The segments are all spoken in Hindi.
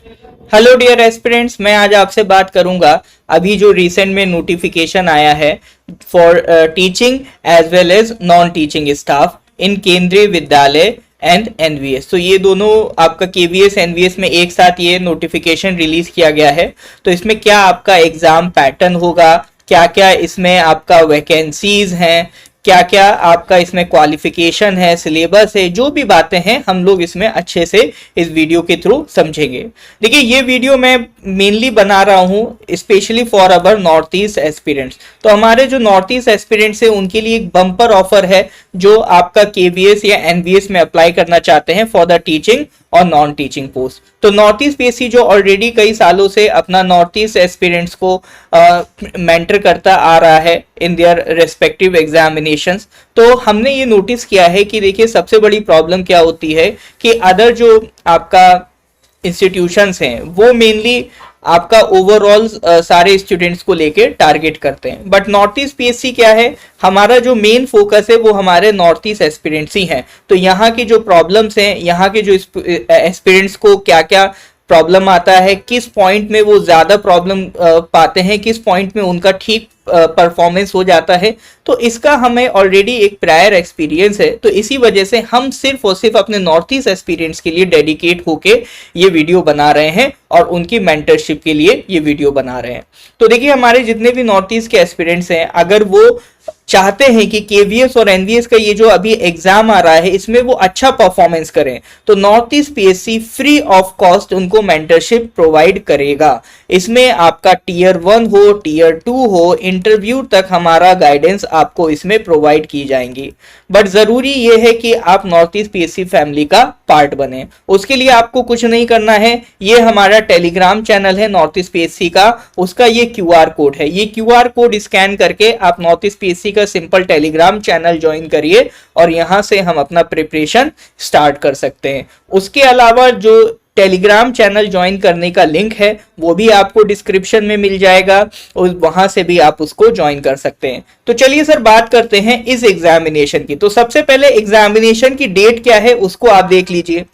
हेलो डियर एस्पिरेंट्स, मैं आज आपसे बात करूंगा अभी जो रिसेंट में नोटिफिकेशन आया है for teaching as well as non teaching staff in Kendriya Vidyalaya and NVS. तो ये दोनों आपका केवीएस एनवीएस में एक साथ ये नोटिफिकेशन रिलीज किया गया है। तो इसमें क्या आपका एग्जाम पैटर्न होगा, क्या क्या इसमें आपका वैकेंसीज हैं, क्या क्या आपका इसमें क्वालिफिकेशन है, सिलेबस है, जो भी बातें हैं हम लोग इसमें अच्छे से इस वीडियो के थ्रू समझेंगे। देखिए, ये वीडियो मैं मेनली बना रहा हूँ specially for our north east aspirants. तो हमारे जो नॉर्थ ईस्ट एस्पिरेंट्स है उनके लिए एक बम्पर ऑफर है जो आपका केवीएस या एनवीएस में अप्लाई करना चाहते हैं फॉर द टीचिंग और नॉन टीचिंग पोस्ट। तो नॉर्थ ईस्ट पीएससी जो ऑलरेडी कई सालों से अपना नॉर्थ ईस्ट एस्पिरेंट्स को मेंटर करता आ रहा है इन देयर रेस्पेक्टिव एग्जामिनेशंस, तो हमने ये नोटिस किया है कि देखिए सबसे बड़ी प्रॉब्लम क्या होती है कि अदर जो आपका इंस्टीट्यूशंस हैं वो मेनली आपका ओवरऑल सारे स्टूडेंट्स को लेके टारगेट करते हैं। बट नॉर्थ ईस्ट पीएससी क्या है, हमारा जो मेन फोकस है वो हमारे नॉर्थ ईस्ट एस्पिरेंट्स ही हैं। तो यहाँ की जो प्रॉब्लम्स हैं, यहाँ के जो एस्पिरेंट्स को क्या क्या प्रॉब्लम आता है, किस पॉइंट में वो ज्यादा प्रॉब्लम पाते हैं, किस पॉइंट में उनका ठीक परफॉर्मेंस हो जाता है, तो इसका हमें ऑलरेडी एक प्रायर एक्सपीरियंस है। तो इसी वजह से हम सिर्फ और सिर्फ अपने नॉर्थ ईस्ट एस्पिरेंट्स के लिए डेडिकेट होके ये वीडियो बना रहे हैं और उनकी मेंटरशिप के लिए ये वीडियो बना रहे हैं। तो देखिए, हमारे जितने भी नॉर्थ ईस्ट के एस्पिरेंट्स हैं, अगर वो चाहते हैं कि केवीएस और एनवीएस का ये जो अभी एग्जाम आ रहा है इसमें वो अच्छा परफॉर्मेंस करें, तो north east PSC free of cost उनको मेंटरशिप प्रोवाइड करेगा। इसमें आपका टीयर 1 हो, टीयर 2 हो, इंटरव्यू तक हमारा गाइडेंस आपको इसमें प्रोवाइड की जाएंगी। बट जरूरी ये है कि आप नॉर्थ ईस्ट पीएससी फैमिली का पार्ट बने। उसके लिए आपको कुछ नहीं करना है, ये हमारा टेलीग्राम चैनल है नॉर्थ ईस्ट पीएससी का, उसका ये क्यूआर कोड है। ये क्यूआर कोड स्कैन करके आप नॉर्थ ईस्ट पीएससी का सिंपल टेलीग्राम चैनल ज्वाइन करिए और यहां से हम अपना प्रिपरेशन स्टार्ट कर सकते हैं। उसके अलावा जो टेलीग्राम चैनल ज्वाइन करने का लिंक है वो भी आपको डिस्क्रिप्शन में मिल जाएगा और वहां से भी आप उसको ज्वाइन कर सकते हैं। तो चलिए सर, बात करते हैं इस एग्जामिनेशन की। तो सबसे पहले एग्जामिनेशन की डेट क्या है उसको आप देख लीजिए।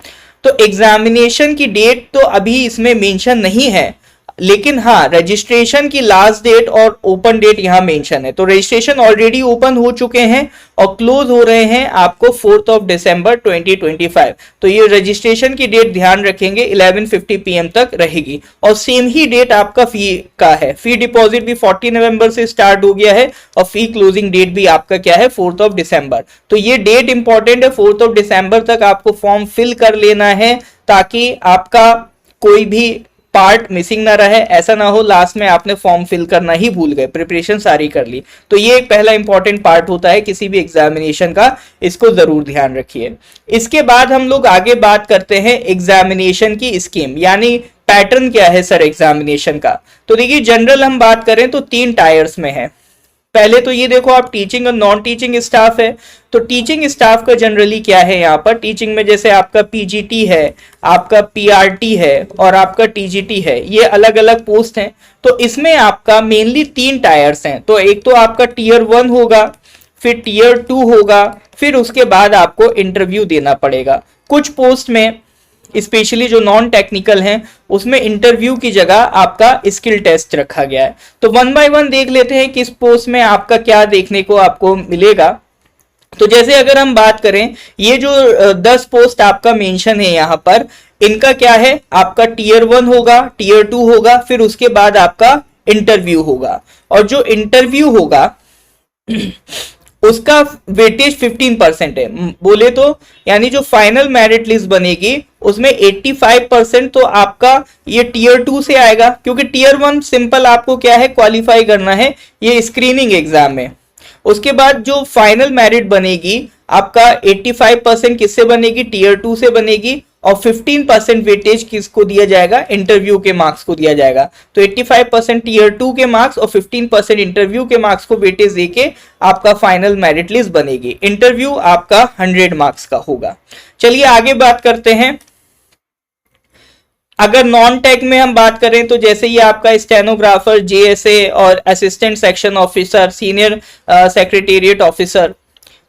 तो एग्जामिनेशन की डेट तो अभी इसमें मेंशन नहीं है, लेकिन हाँ, रजिस्ट्रेशन की लास्ट डेट और ओपन डेट यहां मेंशन है। तो रजिस्ट्रेशन ऑलरेडी ओपन हो चुके हैं और क्लोज हो रहे हैं आपको 4 दिसंबर 2025। तो ये रजिस्ट्रेशन की डेट ध्यान रखेंगे 11:50 PM तक रहेगी और सेम ही डेट आपका फी का है। फी डिपॉजिट भी 40 नवंबर से स्टार्ट हो गया है और फी क्लोजिंग डेट भी आपका क्या है, 4 दिसंबर। तो ये डेट इंपॉर्टेंट है, 4 दिसंबर तक आपको फॉर्म फिल कर लेना है ताकि आपका कोई भी पार्ट मिसिंग ना रहे। ऐसा ना हो लास्ट में आपने फॉर्म फिल करना ही भूल गए, प्रिपरेशन सारी कर ली। तो ये एक पहला इंपॉर्टेंट पार्ट होता है किसी भी एग्जामिनेशन का, इसको जरूर ध्यान रखिए। इसके बाद हम लोग आगे बात करते हैं एग्जामिनेशन की स्कीम, यानी पैटर्न क्या है सर एग्जामिनेशन का। तो देखिए, जनरल हम बात करें तो 3 टायर्स में है। पहले तो ये देखो आप, टीचिंग और नॉन टीचिंग स्टाफ है। तो टीचिंग स्टाफ का जनरली क्या है, यहाँ पर टीचिंग में जैसे आपका पीजीटी है, आपका पीआरटी है और आपका टीजीटी है, ये अलग अलग पोस्ट हैं। तो इसमें आपका मेनली 3 टायर्स हैं। तो एक तो आपका टीयर 1 होगा, फिर टीयर 2 होगा, फिर उसके बाद आपको इंटरव्यू देना पड़ेगा। कुछ पोस्ट में स्पेशली जो नॉन टेक्निकल हैं उसमें इंटरव्यू की जगह आपका स्किल टेस्ट रखा गया है। तो 1 बाय 1 देख लेते हैं किस पोस्ट में आपका क्या देखने को आपको मिलेगा। तो जैसे अगर हम बात करें, ये जो 10 पोस्ट आपका मेंशन है यहाँ पर, इनका क्या है, आपका टीयर 1 होगा, टीयर 2 होगा, फिर उसके बाद आपका इंटरव्यू होगा। और जो इंटरव्यू होगा उसका वेटेज 15% है बोले तो, यानी जो फाइनल मेरिट लिस्ट बनेगी उसमें 85% तो आपका ये टीयर 2 से आएगा, क्योंकि टीयर 1 सिंपल आपको क्या है, क्वालिफाई करना है, ये स्क्रीनिंग एग्जाम है। उसके बाद जो फाइनल मेरिट बनेगी आपका 85% किससे बनेगी, टीयर 2 से बनेगी और 15% वेटेज किसको दिया जाएगा, इंटरव्यू के मार्क्स को दिया जाएगा। तो 85% टीयर 2 के मार्क्स और 15% इंटरव्यू के मार्क्स को वेटेज देके आपका फाइनल मेरिट लिस्ट बनेगी। इंटरव्यू आपका 100 मार्क्स का होगा। चलिए आगे बात करते हैं। अगर नॉन टेक में हम बात करें तो जैसे ये आपका स्टेनोग्राफर, जेएसए और assistant section officer, senior secretariat officer,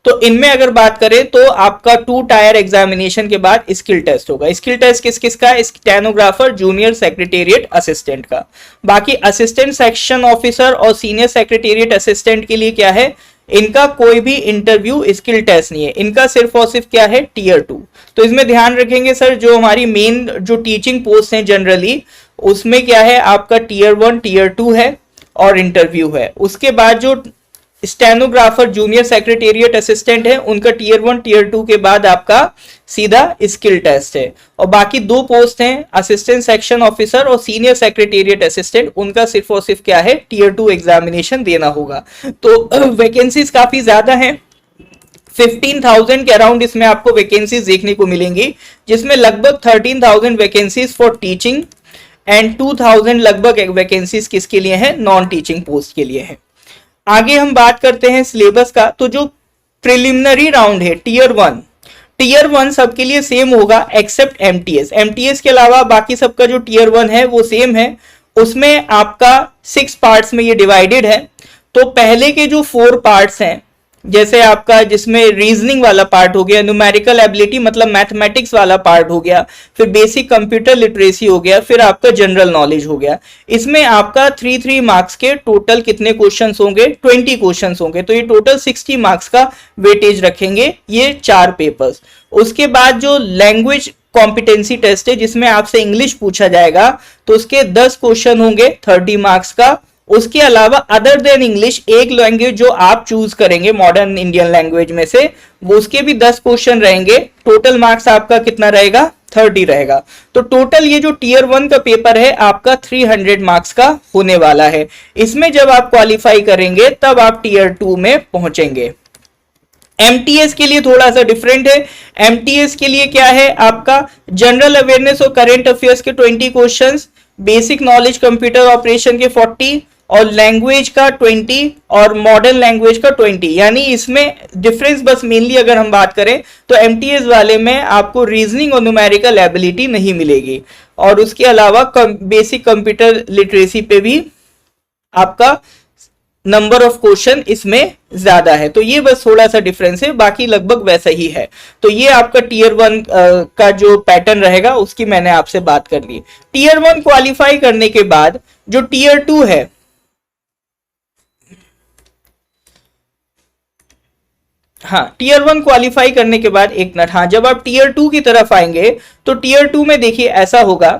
तो इनमें अगर बात करें तो आपका 2 टायर एग्जामिनेशन के बाद स्किल टेस्ट होगा। स्किल टेस्ट किस किस का? स्टेनोग्राफर, जूनियर सेक्रेटेरिएट असिस्टेंट का। बाकी असिस्टेंट सेक्शन ऑफिसर और सीनियर सेक्रेटेरिएट असिस्टेंट के लिए क्या है, इनका कोई भी इंटरव्यू स्किल टेस्ट नहीं है, इनका सिर्फ और सिर्फ क्या है, टीयर 2। तो इसमें ध्यान रखेंगे सर, जो हमारी मेन जो टीचिंग पोस्ट है जनरली, उसमें क्या है आपका टीयर 1 टीयर 2 है और इंटरव्यू है। उसके बाद जो स्टेनोग्राफर, जूनियर सेक्रेटेरिएट असिस्टेंट है, उनका टीयर 1 टीयर 2 के बाद आपका सीधा स्किल टेस्ट है। और बाकी 2 पोस्ट हैं, असिस्टेंट सेक्शन ऑफिसर और सीनियर सेक्रेटेरिएट असिस्टेंट, उनका सिर्फ और सिर्फ क्या है, टीयर 2 एग्जामिनेशन देना होगा। तो वैकेंसीज काफी ज्यादा हैं, 15,000 के अराउंड इसमें आपको वैकेंसीज देखने को मिलेंगी, जिसमें लगभग 13,000 वैकेंसीज फॉर टीचिंग एंड 2,000 लगभग वैकेंसीज किसके लिए है, नॉन टीचिंग पोस्ट के लिए है। आगे हम बात करते हैं सिलेबस का। तो जो प्रिलिमिनरी राउंड है टीयर 1 सबके लिए सेम होगा एक्सेप्ट एमटीएस। एमटीएस के अलावा बाकी सबका जो टीयर 1 है वो सेम है। उसमें आपका 6 पार्ट्स में ये डिवाइडेड है। तो पहले के जो 4 पार्ट्स हैं, जैसे आपका जिसमें रीजनिंग वाला पार्ट हो गया, न्यूमेरिकल एबिलिटी मतलब मैथमेटिक्स वाला पार्ट हो गया, फिर बेसिक कंप्यूटर लिटरेसी हो गया, फिर आपका जनरल नॉलेज हो गया। इसमें आपका 3 मार्क्स के टोटल कितने क्वेश्चंस होंगे, 20 क्वेश्चंस होंगे। तो ये टोटल 60 मार्क्स का वेटेज रखेंगे ये 4 पेपर्स। उसके बाद जो लैंग्वेज कॉम्पिटेंसी टेस्ट है, जिसमें आपसे इंग्लिश पूछा जाएगा, तो उसके 10 क्वेश्चन होंगे 30 मार्क्स का। उसके अलावा अदर देन इंग्लिश एक लैंग्वेज जो आप चूज करेंगे मॉडर्न इंडियन लैंग्वेज में से, वो उसके भी 10 क्वेश्चन रहेंगे। टोटल मार्क्स आपका कितना रहेगा, 30 रहेगा। तो टोटल ये जो टीयर 1 का पेपर है आपका 300 मार्क्स का होने वाला है। इसमें जब आप क्वालिफाई करेंगे तब आप टीयर 2 में पहुंचेंगे। एमटीएस के लिए थोड़ा सा डिफरेंट है। एमटीएस के लिए क्या है, आपका जनरल अवेयरनेस और करंट अफेयर्स के 20 questions, basic knowledge computer operation के 40 और लैंग्वेज का 20 और मॉडर्न लैंग्वेज का 20। यानी इसमें डिफरेंस बस मेनली अगर हम बात करें तो एमटीएस वाले में आपको रीजनिंग और न्यूमेरिकल एबिलिटी नहीं मिलेगी, और उसके अलावा बेसिक कंप्यूटर लिटरेसी पे भी आपका नंबर ऑफ क्वेश्चन इसमें ज्यादा है। तो ये बस थोड़ा सा डिफरेंस है, बाकी लगभग वैसा ही है। तो ये आपका टीयर 1 का जो पैटर्न रहेगा उसकी मैंने आपसे बात कर ली। टीयर 1 क्वालिफाई करने के बाद जो टीयर 2 है, हाँ टीयर 1 क्वालिफाई करने के बाद एक मिनट, हाँ जब आप टीयर 2 की तरफ आएंगे तो टीयर 2 में देखिए ऐसा होगा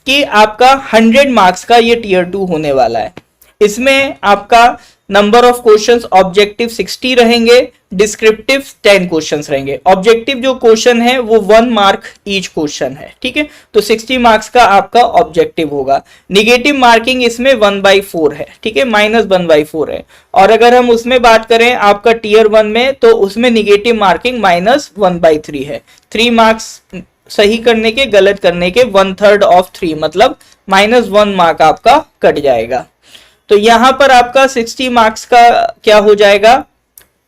कि आपका 100 मार्क्स का ये टीयर 2 होने वाला है। इसमें आपका नंबर ऑफ क्वेश्चंस ऑब्जेक्टिव 60 रहेंगे, डिस्क्रिप्टिव 10 क्वेश्चंस रहेंगे। ऑब्जेक्टिव जो क्वेश्चन है वो 1 मार्क ईच क्वेश्चन है, ठीक है। तो 60 मार्क्स का आपका ऑब्जेक्टिव होगा। निगेटिव मार्किंग इसमें 1/4 है, ठीक है, -1/4 है। और अगर हम उसमें बात करें आपका टीयर 1 में, तो उसमें निगेटिव मार्किंग -1/3 है। 3 मार्क्स सही करने के, गलत करने के 1/3 ऑफ 3 मतलब -1 मार्क आपका कट जाएगा। तो यहां पर आपका 60 मार्क्स का क्या हो जाएगा,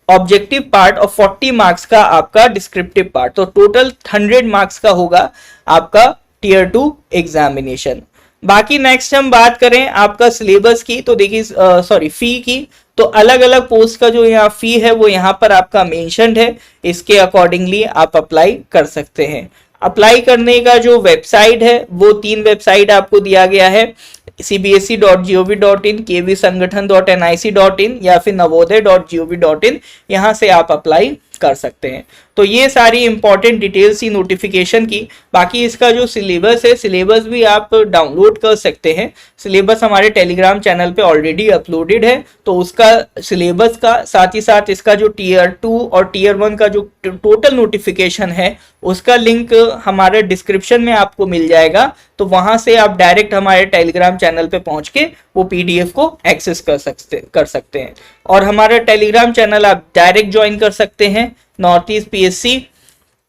ऑब्जेक्टिव पार्ट, और 40 मार्क्स का आपका डिस्क्रिप्टिव पार्ट। तो टोटल 100 मार्क्स का होगा आपका टीयर 2 एग्जामिनेशन। बाकी नेक्स्ट हम बात करें आपका सिलेबस की, तो देखिए सॉरी फी की, तो अलग अलग पोस्ट का जो यहाँ फी है वो यहाँ पर आपका मेंशन्ड है। इसके अकॉर्डिंगली आप अप्लाई कर सकते हैं। अप्लाई करने का जो वेबसाइट है वो 3 वेबसाइट आपको दिया गया है, cbse.gov.in, kvsangathan.nic.in या फिर navodaya.gov.in। यहाँ से आप अप्लाई कर सकते हैं। तो ये सारी इंपॉर्टेंट डिटेल्स ही नोटिफिकेशन की। बाकी इसका जो सिलेबस है, सिलेबस भी आप डाउनलोड कर सकते हैं। सिलेबस हमारे टेलीग्राम चैनल पे ऑलरेडी अपलोडेड है, तो उसका सिलेबस का साथ ही साथ इसका जो टीयर 2 और टीयर 1 का जो टोटल नोटिफिकेशन है उसका लिंक हमारे डिस्क्रिप्शन में आपको मिल जाएगा। तो वहां से आप डायरेक्ट हमारे टेलीग्राम चैनल पे पहुंच के वो पीडीएफ को एक्सेस कर सकते हैं। और हमारा टेलीग्राम चैनल आप डायरेक्ट ज्वाइन कर सकते हैं, नॉर्थ ईस्ट पीएससी,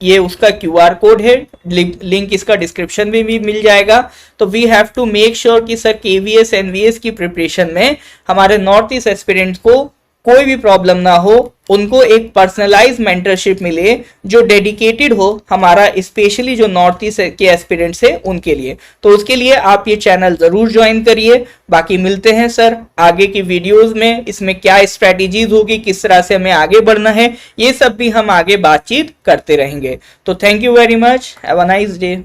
ये उसका क्यूआर कोड है, लिंक इसका डिस्क्रिप्शन में भी मिल जाएगा। तो we have to make sure कि सर केवीएस एनवीएस की प्रिपरेशन में हमारे नॉर्थ ईस्ट एस्पिरेंट्स को कोई भी प्रॉब्लम ना हो, उनको एक पर्सनलाइज मेंटरशिप मिले जो डेडिकेटेड हो हमारा स्पेशली जो नॉर्थ ईस्ट के एस्पिरेंट्स है उनके लिए। तो उसके लिए आप ये चैनल जरूर ज्वाइन करिए। बाकी मिलते हैं सर आगे की वीडियोस में, इसमें क्या स्ट्रेटेजीज होगी, किस तरह से हमें आगे बढ़ना है, ये सब भी हम आगे बातचीत करते रहेंगे। तो thank you very much, have a nice day.